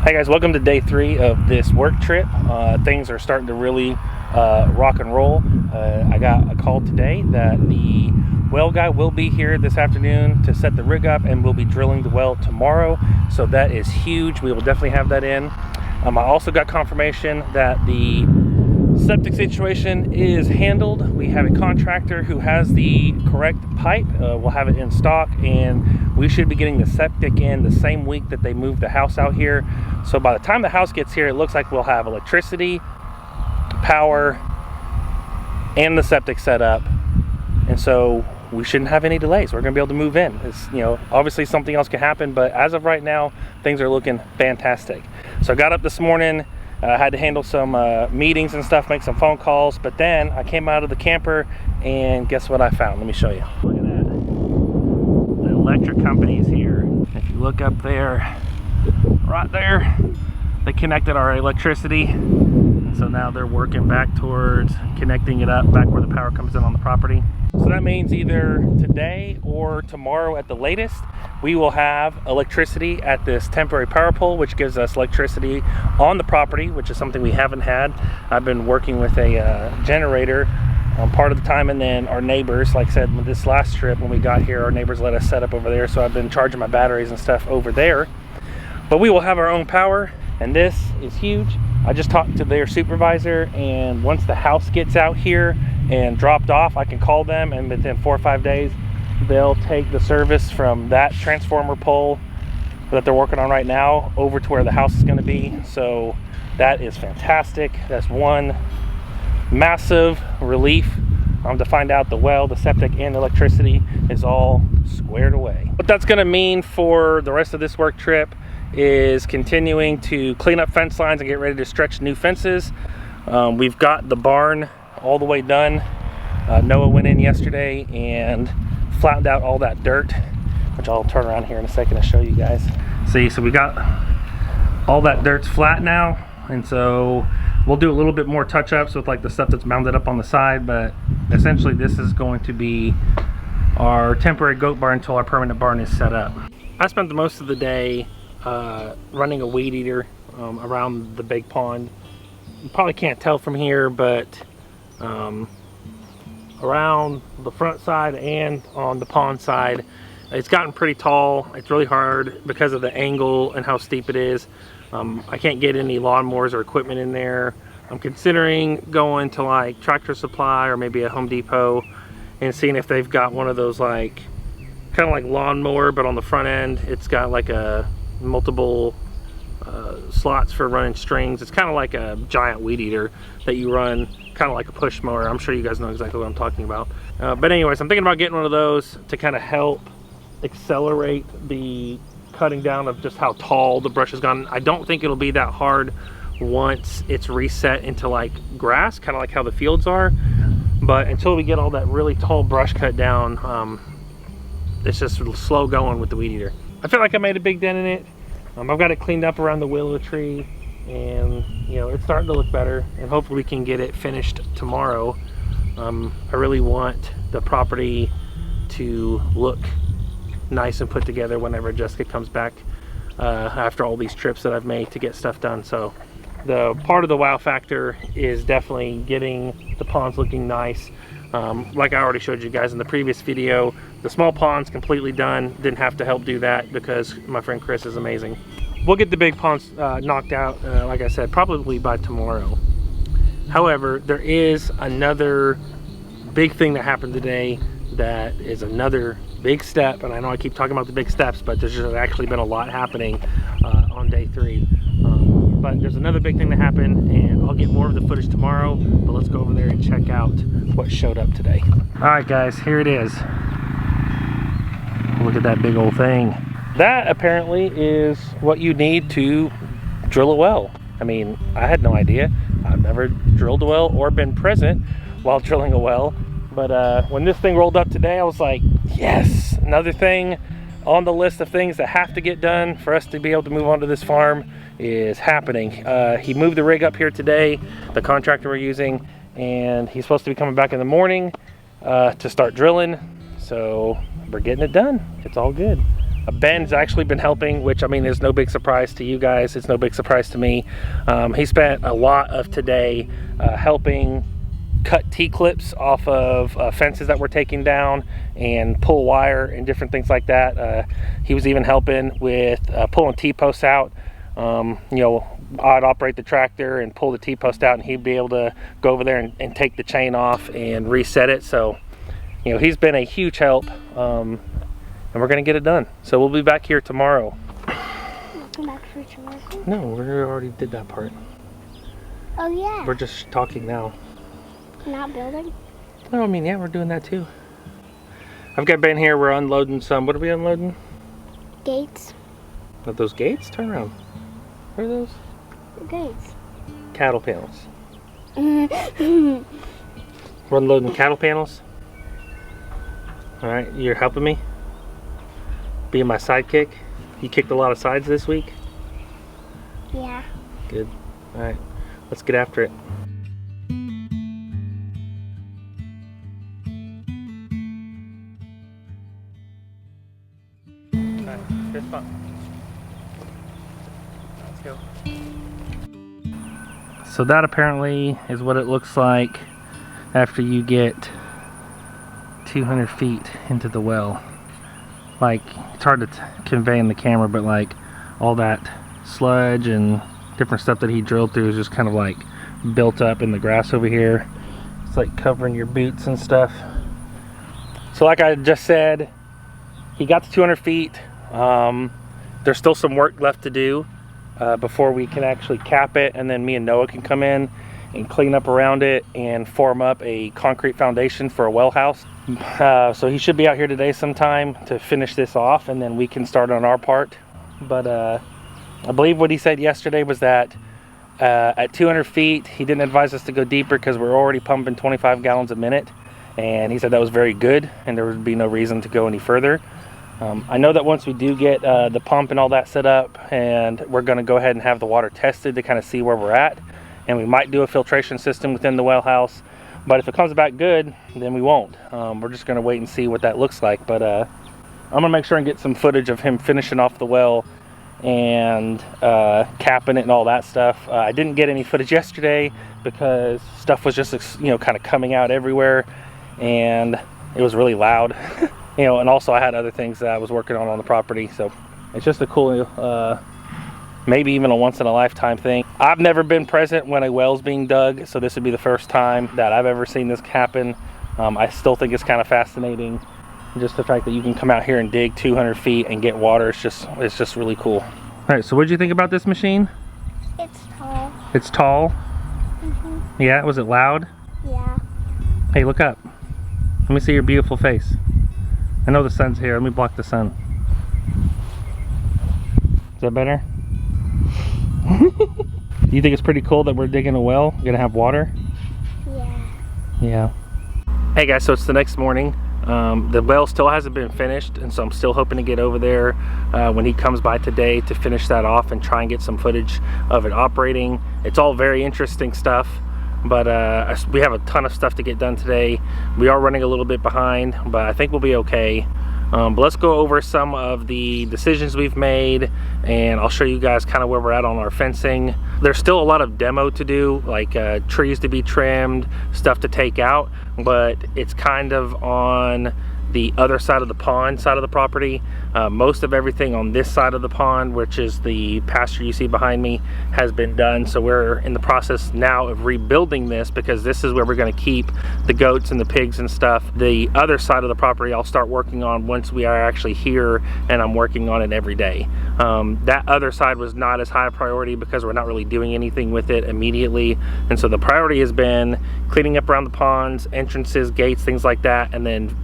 Hi guys, welcome to day 3 of this work trip. Things are starting to really rock and roll. I got a call today that the well guy will be here this afternoon to set the rig up, and we'll be drilling the well tomorrow. So that is huge. We will definitely have that in. I also got confirmation that the septic situation is handled. We have a contractor who has the correct pipe. We'll have it in stock, and we should be getting the septic in the same week that they move the house out here. So by the time the house gets here, it looks like we'll have electricity, power, and the septic set up. And so we shouldn't have any delays. We're gonna be able to move in. It's, obviously something else can happen, but as of right now, things are looking fantastic. So I got up this morning, had to handle some meetings and stuff, make some phone calls, but then I came out of the camper and guess what I found? Let me show you. Look at that. The electric company is here. If you look up there, right there, they connected our electricity. And so now they're working back towards connecting it up back where the power comes in on the property. So that means either today or tomorrow at the latest, we will have electricity at this temporary power pole, which gives us electricity on the property, which is something we haven't had. I've been working with a generator part of the time, and then our neighbors, like I said, with this last trip when we got here, our neighbors let us set up over there, so I've been charging my batteries and stuff over there. But we will have our own power, and this is huge. I just talked to their supervisor, and once the house gets out here and dropped off, I can call them, and within 4 or 5 days they'll take the service from that transformer pole that they're working on right now over to where the house is going to be. So that is fantastic. That's one massive relief to find out the well, the septic, and electricity is all squared away. What that's going to mean for the rest of this work trip is continuing to clean up fence lines and get ready to stretch new fences. We've got the barn all the way done. Noah went in yesterday and flattened out all that dirt, which I'll turn around here in a second to show you guys. See, so we got all that dirt's flat now, and so we'll do a little bit more touch-ups with like the stuff that's mounted up on the side, but essentially this is going to be our temporary goat barn until our permanent barn is set up. I spent the most of the day running a weed eater around the big pond. You probably can't tell from here, but around the front side and on the pond side, it's gotten pretty tall. It's really hard because of the angle and how steep it is. I can't get any lawnmowers or equipment in there. I'm considering going to like Tractor Supply or maybe a Home Depot and seeing if they've got one of those like kind of like lawnmower, but on the front end it's got like a multiple slots for running strings. It's kind of like a giant weed eater that you run, kind of like a push mower. I'm sure you guys know exactly what I'm talking about. But anyways, I'm thinking about getting one of those to kind of help accelerate the cutting down of just how tall the brush has gone. I don't think it'll be that hard once it's reset into like grass, kind of like how the fields are. But until we get all that really tall brush cut down, it's just slow going with the weed eater. I feel like I made a big dent in it. I've got it cleaned up around the willow tree, and it's starting to look better, and hopefully we can get it finished tomorrow. I really want the property to look nice and put together whenever Jessica comes back after all these trips that I've made to get stuff done. So the part of the wow factor is definitely getting the ponds looking nice. Like I already showed you guys in the previous video, the small pond's completely done. Didn't have to help do that because my friend Chris is amazing. We'll get the big ponds knocked out, like I said, probably by tomorrow. However, there is another big thing that happened today that is another big step, and I know I keep talking about the big steps, but there's just actually been a lot happening on day 3. But there's another big thing that happened, and I'll get more of the footage tomorrow, but let's go over there and check out what showed up today. Alright guys, here it is. Look at that big old thing. That apparently is what you need to drill a well. I mean, I had no idea. I've never drilled a well or been present while drilling a well, but when this thing rolled up today, I was like, yes, another thing on the list of things that have to get done for us to be able to move on to this farm is happening. He moved the rig up here today, the contractor we're using, and he's supposed to be coming back in the morning to start drilling. So we're getting it done. It's all good. Ben's actually been helping, which I mean is no big surprise to you guys. It's no big surprise to me. He spent a lot of today helping cut T-clips off of fences that we're taking down and pull wire and different things like that. He was even helping with pulling T-posts out. You know, I'd operate the tractor and pull the T-post out, and he'd be able to go over there and take the chain off and reset it. So, you know, he's been a huge help, and we're gonna get it done. So we'll be back here tomorrow. Come back for tomorrow? No, we already did that part. Oh yeah. We're just talking now. Not building? No, I mean, yeah, we're doing that too. I've got Ben here. We're unloading some. What are we unloading? Gates. Are those gates? Turn around. What are those? Gates. Cattle panels. We're unloading cattle panels. All right, you're helping me? Being my sidekick? You kicked a lot of sides this week? Yeah. Good. All right, let's get after it. All right, fist bump. Let's go. So that apparently is what it looks like after you get 200 feet into the well. Like, it's hard to convey in the camera, but like all that sludge and different stuff that he drilled through is just kind of like built up in the grass over here. It's like covering your boots and stuff. So like I just said, he got to 200 feet. There's still some work left to do before we can actually cap it, and then me and Noah can come in and clean up around it and form up a concrete foundation for a well house. So he should be out here today sometime to finish this off, and then we can start on our part. But I believe what he said yesterday was that at 200 feet he didn't advise us to go deeper because we're already pumping 25 gallons a minute, and he said that was very good and there would be no reason to go any further. I know that once we do get the pump and all that set up, and we're going to go ahead and have the water tested to kind of see where we're at, and we might do a filtration system within the well house. But if it comes back good, then we won't. We're just going to wait and see what that looks like. But I'm going to make sure and get some footage of him finishing off the well and capping it and all that stuff. I didn't get any footage yesterday because stuff was just, you know, kind of coming out everywhere, and it was really loud. You know, and also I had other things that I was working on the property. So it's just a cool, maybe even a once in a lifetime thing. I've never been present when a well's being dug, so this would be the first time that I've ever seen this happen. I still think it's kind of fascinating. Just the fact that you can come out here and dig 200 feet and get water, it's just really cool. All right, so what did you think about this machine? It's tall. It's tall? Mm-hmm. Yeah, was it loud? Yeah. Hey, look up. Let me see your beautiful face. I know the sun's here. Let me block the sun. Is that better? Do you think it's pretty cool that we're digging a well? Gonna have water? Yeah. Yeah. Hey guys, so it's the next morning. The well still hasn't been finished, and so I'm still hoping to get over there when he comes by today to finish that off and try and get some footage of it operating. It's all very interesting stuff, but we have a ton of stuff to get done today. We are running a little bit behind, but I think we'll be okay. But let's go over some of the decisions we've made, and I'll show you guys kind of where we're at on our fencing. There's still a lot of demo to do, like trees to be trimmed, stuff to take out, but it's kind of on the other side of the pond side of the property. Most of everything on this side of the pond, which is the pasture you see behind me, has been done. So we're in the process now of rebuilding this, because this is where we're going to keep the goats and the pigs and stuff. The other side of the property I'll start working on once we are actually here, and I'm working on it every day. That other side was not as high a priority because we're not really doing anything with it immediately, and so the priority has been cleaning up around the ponds, entrances, gates, things like that, and then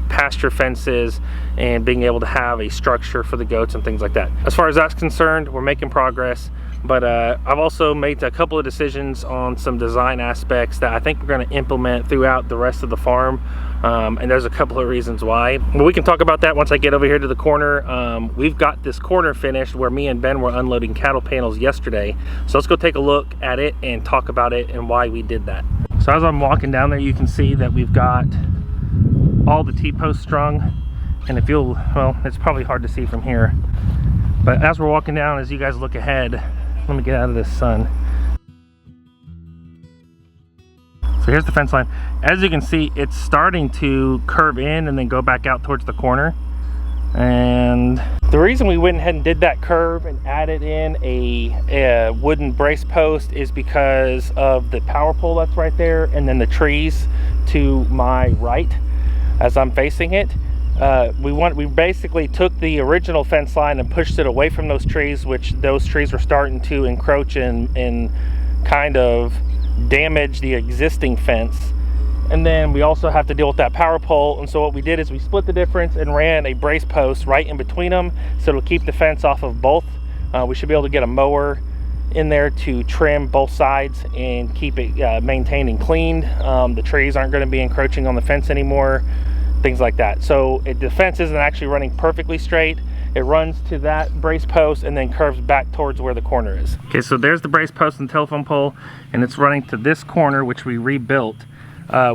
pasture fences and being able to have a structure for the goats and things like that. As far as that's concerned, we're making progress, but I've also made a couple of decisions on some design aspects that I think we're going to implement throughout the rest of the farm, and there's a couple of reasons why. But we can talk about that once I get over here to the corner. We've got this corner finished where me and Ben were unloading cattle panels yesterday, so let's go take a look at it and talk about it and why we did that. So as I'm walking down there, you can see that we've got all the T-posts strung, And if you'll, well, it's probably hard to see from here, but as we're walking down, as you guys look ahead, let me get out of this sun. So here's the fence line. As you can see, it's starting to curve in and then go back out towards the corner. And the reason we went ahead and did that curve and added in a wooden brace post is because of the power pole that's right there, and then the trees to my right as I'm facing it. We basically took the original fence line and pushed it away from those trees, which those trees were starting to encroach and kind of damage the existing fence. And then we also have to deal with that power pole, and so what we did is we split the difference and ran a brace post right in between them, so it'll keep the fence off of both. We should be able to get a mower in there to trim both sides and keep it maintained and cleaned. The trees aren't going to be encroaching on the fence anymore, things like that. So the fence isn't actually running perfectly straight. It runs to that brace post and then curves back towards where the corner is. Okay, so there's the brace post and telephone pole, and it's running to this corner, which we rebuilt.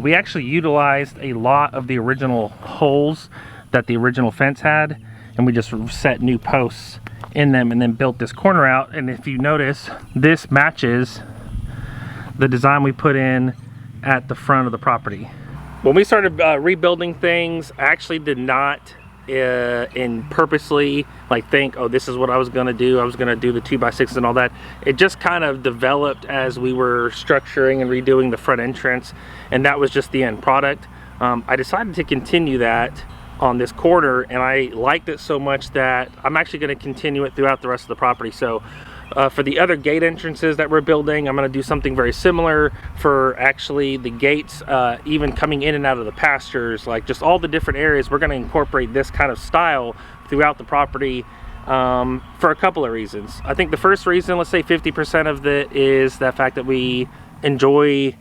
We actually utilized a lot of the original holes that the original fence had, and we just set new posts in them and then built this corner out. And if you notice, this matches the design we put in at the front of the property. When we started rebuilding things, I actually did not purposely think, oh, this is what I was gonna do. I was gonna do the 2x6 and all that. It just kind of developed as we were structuring and redoing the front entrance, and that was just the end product. I decided to continue that on this corner, and I liked it so much that I'm actually going to continue it throughout the rest of the property. So for the other gate entrances that we're building, I'm going to do something very similar for actually the gates, even coming in and out of the pastures, like just all the different areas. We're going to incorporate this kind of style throughout the property for a couple of reasons. I think the first reason, let's say 50% of it, is the fact that we enjoy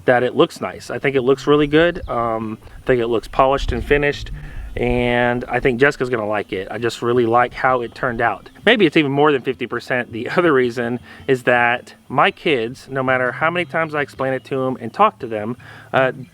that it looks nice. I think it looks really good. I think it looks polished and finished, and I think Jessica's gonna like it. I just really like how it turned out. Maybe it's even more than 50%. The other reason is that my kids, no matter how many times I explain it to them and talk to them,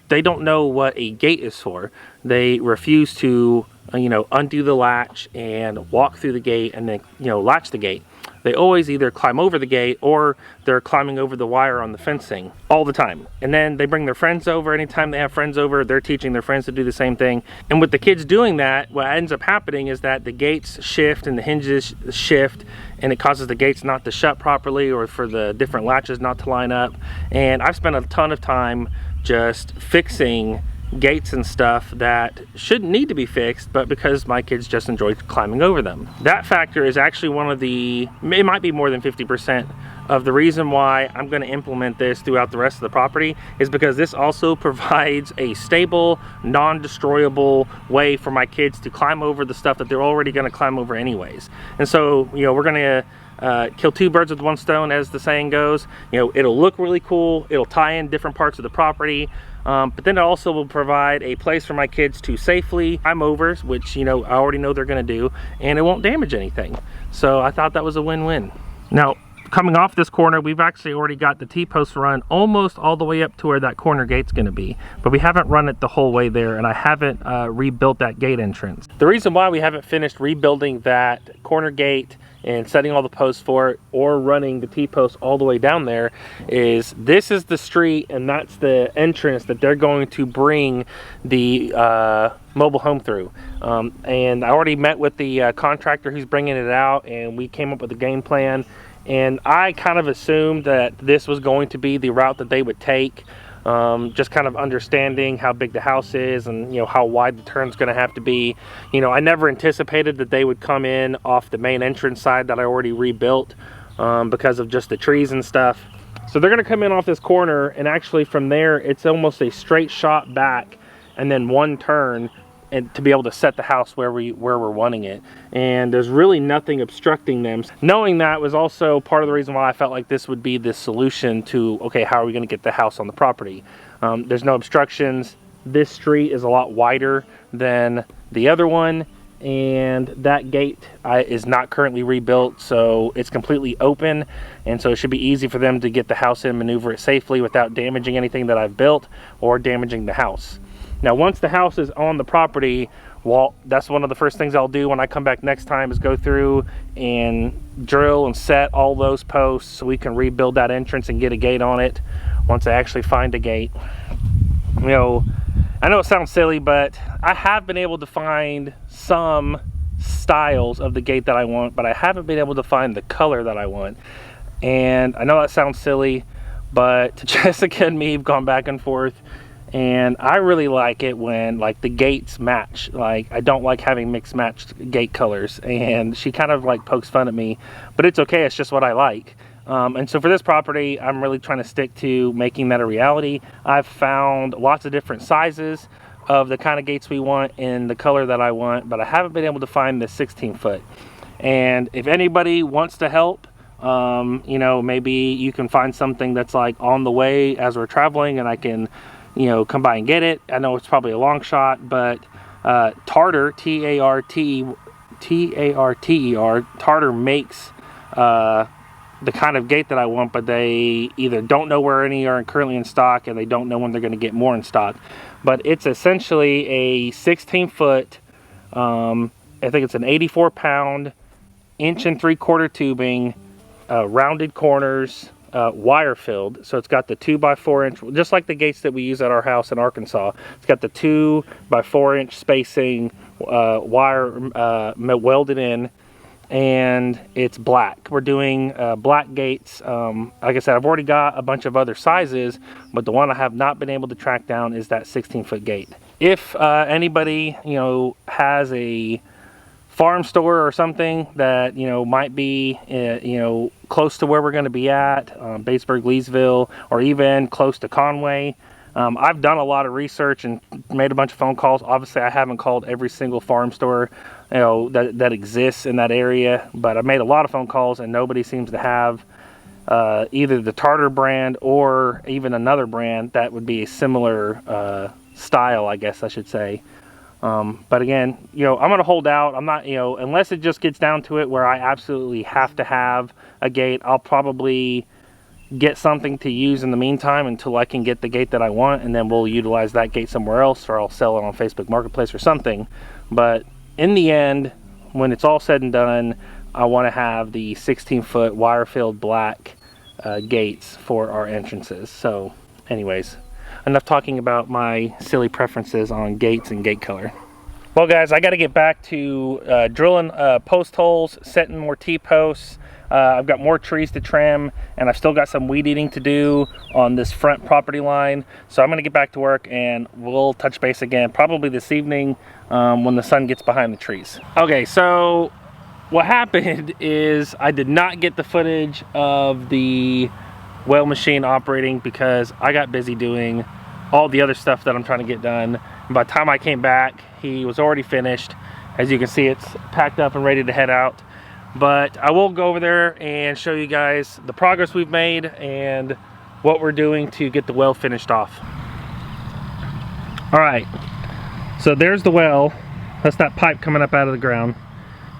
they don't know what a gate is for. They refuse to undo the latch and walk through the gate and then latch the gate. They always either climb over the gate or they're climbing over the wire on the fencing all the time. And then they bring their friends over. Anytime they have friends over, they're teaching their friends to do the same thing. And with the kids doing that, what ends up happening is that the gates shift and the hinges shift, and it causes the gates not to shut properly or for the different latches not to line up. And I've spent a ton of time just fixing gates and stuff that shouldn't need to be fixed, but because my kids just enjoy climbing over them. That factor is actually one of the, it might be more than 50% of the reason why I'm going to implement this throughout the rest of the property, is because this also provides a stable, non-destroyable way for my kids to climb over the stuff that they're already going to climb over anyways. And so we're going to kill two birds with one stone, as the saying goes. It'll look really cool, it'll tie in different parts of the property, but then it also will provide a place for my kids to safely climb over, which I already know they're going to do, and it won't damage anything. So I thought that was a win-win. Now, coming off this corner, we've actually already got the T-post run almost all the way up to where that corner gate's going to be, but we haven't run it the whole way there, and I haven't rebuilt that gate entrance. The reason why we haven't finished rebuilding that corner gate and setting all the posts for it or running the T-post all the way down there is this is the street, and that's the entrance that they're going to bring the mobile home through. And I already met with the contractor who's bringing it out, and we came up with a game plan, and I kind of assumed that this was going to be the route that they would take. Just kind of understanding how big the house is and how wide the turn's going to have to be. I never anticipated that they would come in off the main entrance side that I already rebuilt because of just the trees and stuff. So they're going to come in off this corner, and actually from there it's almost a straight shot back and then one turn, and to be able to set the house where we're wanting it. And there's really nothing obstructing them. Knowing that was also part of the reason why I felt like this would be the solution to, okay, how are we gonna get the house on the property? There's no obstructions. This street is a lot wider than the other one, and that gate is not currently rebuilt, so it's completely open, and so it should be easy for them to get the house in and maneuver it safely without damaging anything that I've built or damaging the house. Now, once the house is on the property, well, that's one of the first things I'll do when I come back next time, is go through and drill and set all those posts so we can rebuild that entrance and get a gate on it once I actually find a gate. You know, I know it sounds silly, but I have been able to find some styles of the gate that I want, but I haven't been able to find the color that I want. And I know that sounds silly, but Jessica and me have gone back and forth, and I really like it when like the gates match. Like, I don't like having mixed matched gate colors, and she kind of like pokes fun at me, but it's okay, it's just what I like. And so for this property, I'm really trying to stick to making that a reality. I've found lots of different sizes of the kind of gates we want in the color that I want, but I haven't been able to find the 16-foot. And if anybody wants to help, you know, maybe you can find something that's like on the way as we're traveling, and I can, you know, come by and get it. I know it's probably a long shot, but Tarter, T-A-R-T-E-R, Tarter makes the kind of gate that I want, but they either don't know where any are currently in stock, and they don't know when they're going to get more in stock. But it's essentially a 16-foot, I think it's an 84-pound, 1 3/4 tubing, rounded corners, wire filled. So it's got the 2x4 inch, just like the gates that we use at our house in Arkansas. It's got the 2x4 inch spacing, wire welded in, and it's black. We're doing black gates. Like I said, I've already got a bunch of other sizes, but the one I have not been able to track down is that 16-foot gate. If anybody, you know, has a farm store or something that, you know, might be you know, close to where we're going to be at, Batesburg, Leesville, or even close to Conway, I've done a lot of research and made a bunch of phone calls. Obviously, I haven't called every single farm store, you know, that exists in that area, but I've made a lot of phone calls, and nobody seems to have either the Tarter brand or even another brand that would be a similar style, I guess I should say. But again, you know, I'm going to hold out. I'm not, you know, unless it just gets down to it where I absolutely have to have a gate, I'll probably get something to use in the meantime until I can get the gate that I want, and then we'll utilize that gate somewhere else, or I'll sell it on Facebook Marketplace or something. But in the end, when it's all said and done, I want to have the 16-foot wire-filled black gates for our entrances. So anyways, enough talking about my silly preferences on gates and gate color. Well guys, I got to get back to drilling post holes, setting more T-posts. I've got more trees to trim, and I've still got some weed eating to do on this front property line. So I'm going to get back to work, and we'll touch base again probably this evening when the sun gets behind the trees. Okay, so what happened is I did not get the footage of the well machine operating because I got busy doing all the other stuff that I'm trying to get done. And by the time I came back, he was already finished. As you can see, it's packed up and ready to head out. But I will go over there and show you guys the progress we've made and what we're doing to get the well finished off. All right, so there's the well. That's that pipe coming up out of the ground.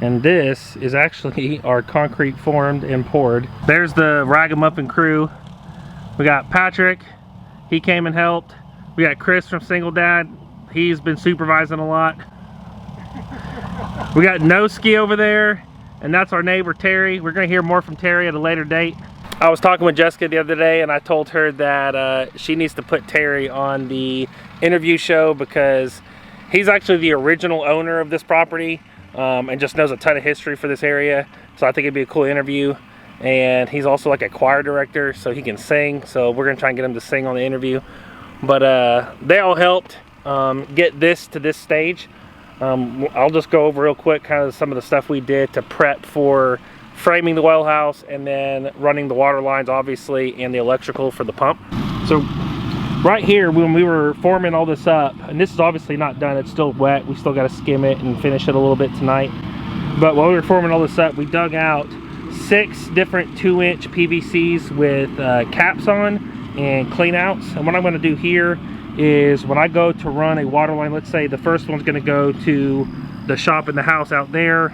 And this is actually our concrete formed and poured. There's the Ragamuffin crew. We got Patrick, he came and helped. We got Chris from Single Dad, he's been supervising a lot. We got Noski over there, and that's our neighbor Terry. We're gonna hear more from Terry at a later date. I was talking with Jessica the other day, and I told her that she needs to put Terry on the interview show because he's actually the original owner of this property, and just knows a ton of history for this area. So I think it'd be a cool interview. And he's also like a choir director, so he can sing. So we're gonna try and get him to sing on the interview. But they all helped get this to this stage. I'll just go over real quick kind of some of the stuff we did to prep for framing the well house, and then running the water lines obviously, and the electrical for the pump. So right here, when we were forming all this up, and this is obviously not done, it's still wet, we still got to skim it and finish it a little bit tonight. But while we were forming all this up, we dug out 6 different 2-inch PVCs with caps on and clean outs. And what I'm going to do here is when I go to run a water line, let's say the first one's going to go to the shop in the house out there,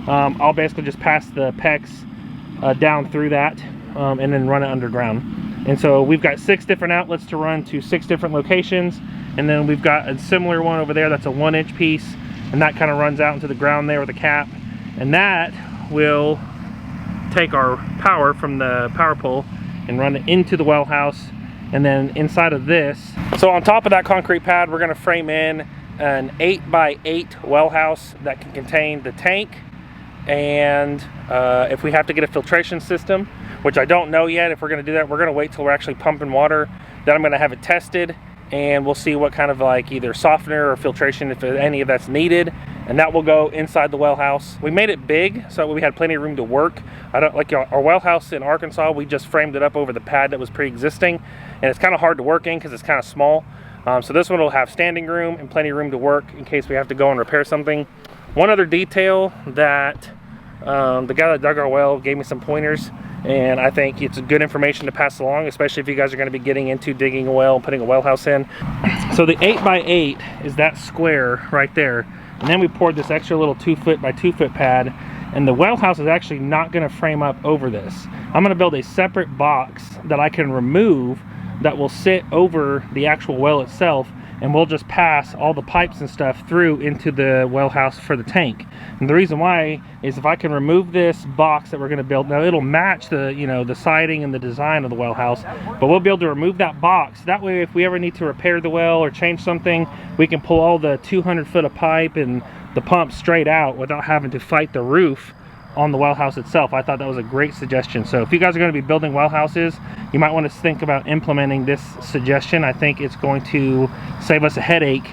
I'll basically just pass the PEX down through that and then run it underground. And so we've got 6 different outlets to run to 6 different locations, and then we've got a similar one over there that's a 1-inch piece and that kind of runs out into the ground there with a cap, and that will take our power from the power pole and run it into the well house. And then inside of this, so on top of that concrete pad, we're going to frame in an 8x8 well house that can contain the tank, and if we have to get a filtration system, which I don't know yet if we're going to do that. We're going to wait till we're actually pumping water. Then I'm going to have it tested, and we'll see what kind of like either softener or filtration, if any of that's needed, and that will go inside the well house. We made it big so we had plenty of room to work. I don't like our well house in Arkansas, we just framed it up over the pad that was pre-existing, and it's kind of hard to work in because it's kind of small. So this one will have standing room and plenty of room to work in case we have to go and repair something. One other detail that the guy that dug our well gave me some pointers, and I think it's good information to pass along, especially if you guys are going to be getting into digging a well and putting a well house in. So the 8x8 is that square right there, and then we poured this extra little 2-foot by 2-foot pad, and the well house is actually not going to frame up over this. I'm going to build a separate box that I can remove that will sit over the actual well itself, and we'll just pass all the pipes and stuff through into the well house for the tank. And the reason why is if I can remove this box that we're going to build, now it'll match the, you know, the siding and the design of the well house, but we'll be able to remove that box. That way if we ever need to repair the well or change something, we can pull all the 200 foot of pipe and the pump straight out without having to fight the roof on the well house itself. I thought that was a great suggestion. So if you guys are going to be building well houses, you might want to think about implementing this suggestion. I think it's going to save us a headache.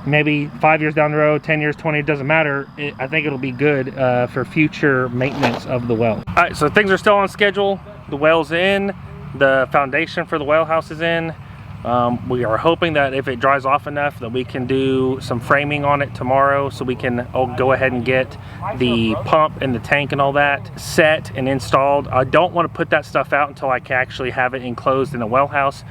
Maybe 5 years down the road, 10 years, 20, it doesn't matter. I think it'll be good for future maintenance of the well. All right, so things are still on schedule. The well's in, the foundation for the well house is in. We are hoping that if it dries off enough that we can do some framing on it tomorrow, so we can go ahead and get the pump and the tank and all that set and installed. I don't want to put that stuff out until I can actually have it enclosed in a well house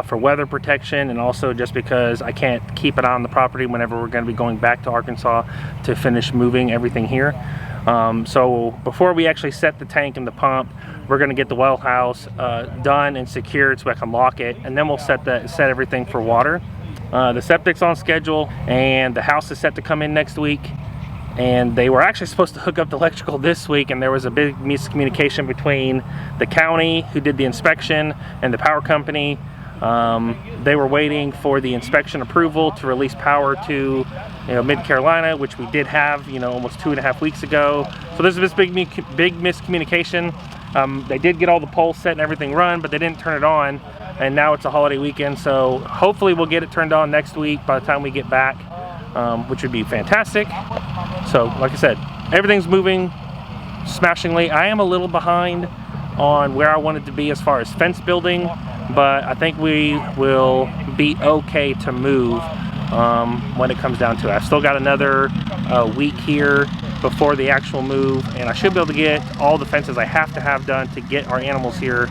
for weather protection, and also just because I can't keep it on the property whenever we're going to be going back to Arkansas to finish moving everything here. So before we actually set the tank and the pump, we're going to get the well house done and secured so I can lock it, and then we'll set everything for water. The septic's on schedule, and the house is set to come in next week. And they were actually supposed to hook up the electrical this week, and there was a big miscommunication between the county who did the inspection and the power company. They were waiting for the inspection approval to release power to Mid-Carolina, which we did have almost 2.5 weeks ago. So there's this big miscommunication. They did get all the poles set and everything run, but they didn't turn it on, and now it's a holiday weekend, so hopefully we'll get it turned on next week by the time we get back, which would be fantastic. So like I said, everything's moving smashingly. I am a little behind on where I wanted to be as far as fence building, but I think we will be okay to move when it comes down to it. I've still got another week here before the actual move, and I should be able to get all the fences I have to have done to get our animals here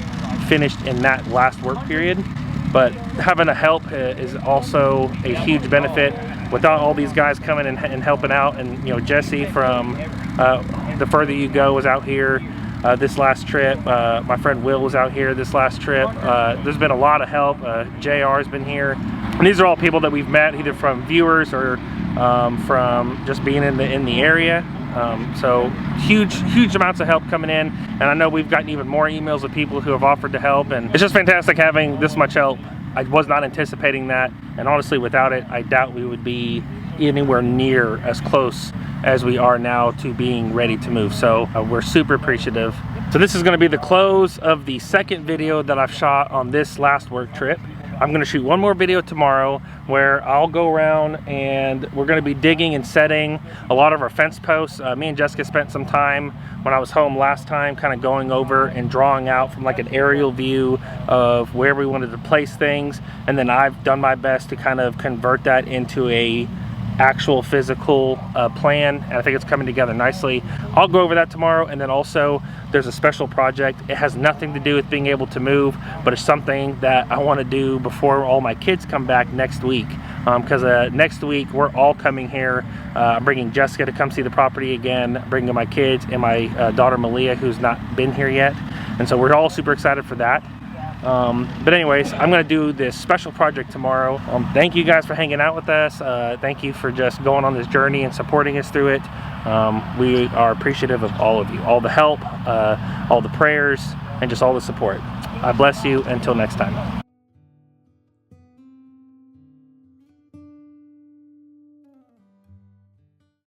finished in that last work period. But having a help is also a huge benefit. Without all these guys coming and helping out, and Jesse from The Further You Go was out here this last trip. My friend Will was out here this last trip. There's been a lot of help. JR's been here. And these are all people that we've met either from viewers or from just being in the area. So huge amounts of help coming in, and I know we've gotten even more emails of people who have offered to help, and it's just fantastic having this much help. I was not anticipating that, and honestly without it I doubt we would be anywhere near as close as we are now to being ready to move. So we're super appreciative. So this is going to be the close of the second video that I've shot on this last work trip. I'm going to shoot one more video tomorrow where I'll go around and we're going to be digging and setting a lot of our fence posts. Me and Jessica spent some time when I was home last time kind of going over and drawing out from like an aerial view of where we wanted to place things, and then I've done my best to kind of convert that into a actual physical plan, and I think it's coming together nicely. I'll go over that tomorrow, and then also there's a special project. It has nothing to do with being able to move, but it's something that I want to do before all my kids come back next week, because next week we're all coming here. I'm bringing Jessica to come see the property again, bringing my kids and my daughter Malia, who's not been here yet, and so we're all super excited for that. But anyways, I'm gonna do this special project tomorrow. Thank you guys for hanging out with us. Thank you for just going on this journey and supporting us through it. We are appreciative of all of you, all the help, all the prayers, and just all the support. I bless you. Until next time.